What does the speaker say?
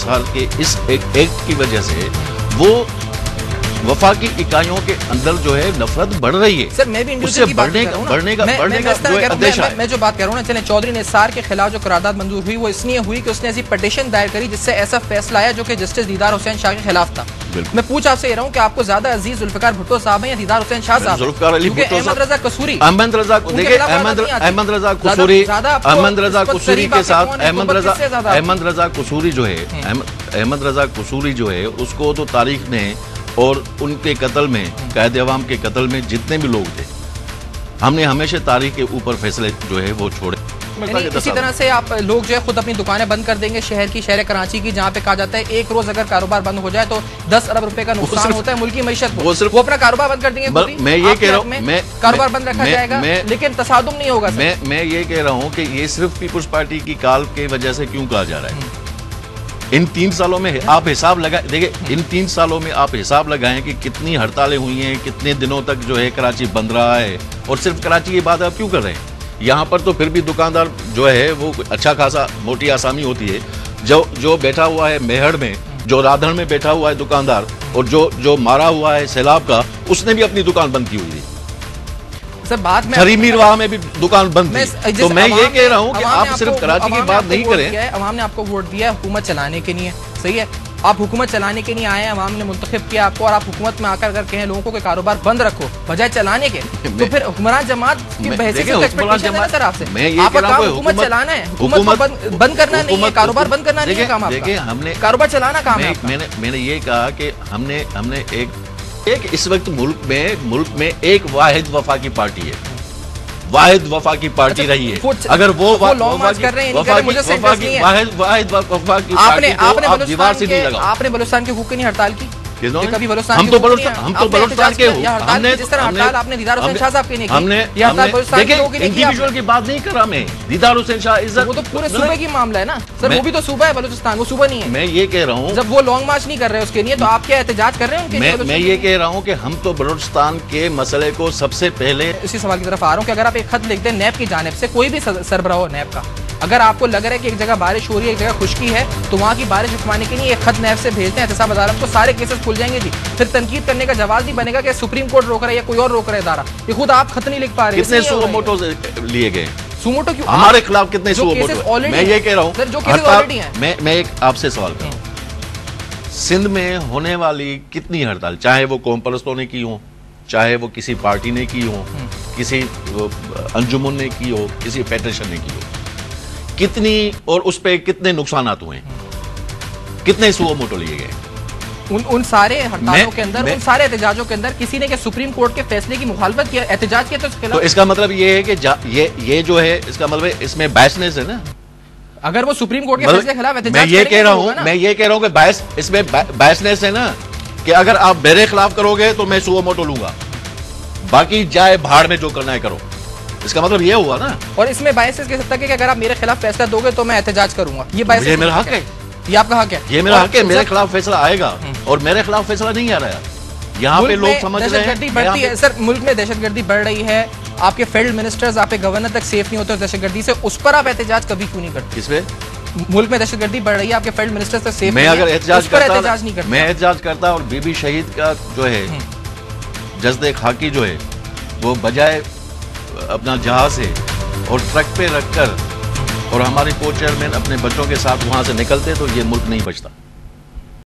سال کے اس ایکٹ کی وجہ سے وہ وفاقی اکائیوں کے اندر جو ہے نفرت بڑھ رہی ہے. سر میں بھی اس سے بڑھنے کا جو ہے اندیشہ ہے. میں جو بات کر رہا ہوں نا، چلیں چودھری نثار کے خلاف جو قرارداد منظور ہوئی وہ اس لیے ہوئی کہ اس نے ایسی پٹیشن دائر کری جس سے ایسا فیصلہ آیا جو کہ جسٹس دیدار حسین شاہ کے خلاف تھا. میں پوچھ آپ سے یہ رہا ہوں کہ آپ کو زیادہ عزیز ذوالفقار بھٹو صاحب ہیں یا دیدار حسین شاہ صاحب؟ ذوالفقار علی بھٹو احمد رضا قصوری، احمد رضا دیکھیں احمد رضا قصوری کے ساتھ احمد رضا قصوری جو ہے اس کو تو تاریخ نے اور ان کے قتل میں، قائد عوام کے قتل میں جتنے بھی لوگ تھے، ہم نے ہمیشہ تاریخ کے اوپر فیصلے جو ہے وہ چھوڑے. اسی طرح سے آپ لوگ جو ہے خود اپنی دکانیں بند کر دیں گے شہر کراچی کی، جہاں پہ کہا جاتا ہے ایک روز اگر کاروبار بند ہو جائے تو 10 ارب روپے کا نقصان ہوتا ہے ملکی معیشت کو. وہ اپنا کاروبار بند کر دیں گے. میں یہ کہہ رہا ہوں کاروبار بند رکھا جائے گا لیکن تصادم نہیں ہوگا. میں یہ کہہ رہا ہوں کہ یہ صرف پیپلز پارٹی کی کال کی وجہ سے کیوں کہا جا رہا ہے. ان 3 سالوں میں آپ حساب لگائیں، دیکھیں ان 3 سالوں میں آپ حساب لگائیں کہ کتنی ہڑتالیں ہوئی ہیں، کتنے دنوں تک جو ہے کراچی بند رہا ہے. اور صرف کراچی کی بات آپ کیوں کر رہے ہیں؟ یہاں پر تو پھر بھی دکاندار جو ہے وہ اچھا خاصا موٹی آسامی ہوتی ہے. جو بیٹھا ہوا ہے میہڑ میں، جو رادھن میں بیٹھا ہوا ہے دکاندار، اور جو مارا ہوا ہے سیلاب کا، اس نے بھی اپنی دکان بند کی ہوئی ہے. چھری میرواہ میں بھی دکان بند تھی. تو میں یہ کہہ رہا ہوں کہ آپ صرف کراچی کی بات نہیں کریں. عوام نے آپ کو ووٹ دیا ہے حکومت چلانے کے لیے، صحیح ہے؟ آپ حکومت چلانے کے لیے آئے ہیں، عوام نے منتخب کیا آپ کو، اور آپ حکومت میں آ کر کہیں لوگوں کو کہ کاروبار بند رکھو بجائے چلانے کے، تو پھر حکمران جماعت کی بحثیت سے ایکسپیکٹیشن ہے سر آپ سے. آپ کا کام حکومت چلانا ہے، حکومت بند کرنا نہیں ہے، کاروبار بند کرنا نہیں ہے کام آپ کا، کاروبار چلانا کام ہے. میں نے یہ کہا کہ ہم نے ایک اس وقت ملک میں ایک واحد وفاقی پارٹی ہے، واحد وفاقی پارٹی رہی ہے. اگر وہ آپ نے بلوچستان کے حقوق کی نہیں ہڑتال کی؟ ہم تو بلوچستان کے جس طرح ہڑتال آپ نے دیدار حسین شاہ صاحب کی نہیں کی، انڈیویجول کی بات نہیں کر رہا میں. دیدار حسین شاہ وہ تو پورے صوبے کی معاملہ ہے نا سر، وہ بھی تو صوبہ ہے بلوچستان، وہ صوبہ نہیں ہے. میں یہ کہہ رہا ہوں جب وہ لانگ مارچ نہیں کر رہے اس کے لیے تو آپ کیا احتجاج کر رہے ہیں؟ میں یہ کہہ رہا ہوں کہ ہم تو بلوچستان کے مسئلے کو سب سے پہلے اسی سوال کی طرف آ رہا ہوں کہ اگر آپ ایک خط لکھ دیں نیب کی جانب سے، کوئی بھی سربراہ ہو نیب کا، اگر آپ کو لگ رہا ہے کہ ایک جگہ بارش ہو رہی ہے ایک جگہ خشکی ہے تو وہاں کی بارش رکوانے کے لیے ایک خط نیب سے بھیجتے ہیں احتساب عدالت کو، سارے کیسز کھل جائیں گے جی. پھر تنقید کرنے کا جواز نہیں بنے گا کہ سپریم کورٹ روک رہا ہے یا کوئی اور روک رہا ہے ادارہ. یہ خود آپ خط نہیں لکھ پا رہے. کتنے سو موٹو لیے گئے سوموٹو کیوں ہمارے خلاف؟ کتنے سو موٹو؟ میں یہ کہہ رہا ہوں میں ایک آپ سے سوال کر رہا ہوں، سندھ میں ہونے والی کتنی ہڑتال، چاہے وہ قوم پرستوں نے کی ہو، چاہے وہ کسی پارٹی نے کی ہو، کسی انجمن نے کی ہو، کسی فیڈریشن نے کی ہو، کتنی اور اس پہ کتنے نقصانات ہوئے، کتنے سو موٹو لیے گئے؟ ان سارے ہڑتالوں کے اندر، ان سارے احتجاجوں کے اندر کسی نے کہ سپریم کورٹ کے فیصلے کی مخالفت کیا، احتجاج کیا تو اس کا مطلب یہ ہے کہ یہ جو ہے اس کا مطلب اس میں بائسنس ہے نا. اگر وہ سپریم کورٹ کے فیصلے کے خلاف احتجاج میں یہ کہہ رہا ہوں کہ اس میں بائسنس ہے نا، کہ اگر آپ میرے خلاف کرو گے تو میں سو موٹو لوں گا، باقی جائے بھاڑ میں جو کرنا ہے کرو. اس کا مطلب یہ ہوا نا. اور اس میں بائسنس کہہ سکتا ہے کہ اگر آپ میرے خلاف فیصلہ دو گے تو میں احتجاج کروں گا. یہ میرا حق ہے، یہ آپ کا حق ہے، یہ میرا حق ہے. میرے خلاف فیصلہ آئے گا اور میرے خلاف فیصلہ نہیں آ رہا ہے. یہاں پہ لوگ سمجھ رہے ہیں بڑھتی ہے سر، ملک میں دہشت گردی بڑھ رہی ہے، آپ کے فیلڈ منسٹرز آپ کے گورنر تک سیف نہیں ہوتے دہشت گردی سے، اس پر آپ احتجاج کبھی کیوں نہیں کرتے؟ کس پہ؟ ملک میں دہشت گردی بڑھ رہی ہے، آپ کے فیلڈ منسٹر تک سیف میں اگر احتجاج نہیں کرتا، میں احتجاج کرتا اور بی بی شہید کا جو ہے جسد خاکی جو ہے وہ بجائے اپنا جہاز سے اور ٹرک پہ رکھ کر اور ہمارے کو چیئرمین اپنے بچوں کے ساتھ وہاں سے نکلتے تو یہ ملک نہیں بچتا.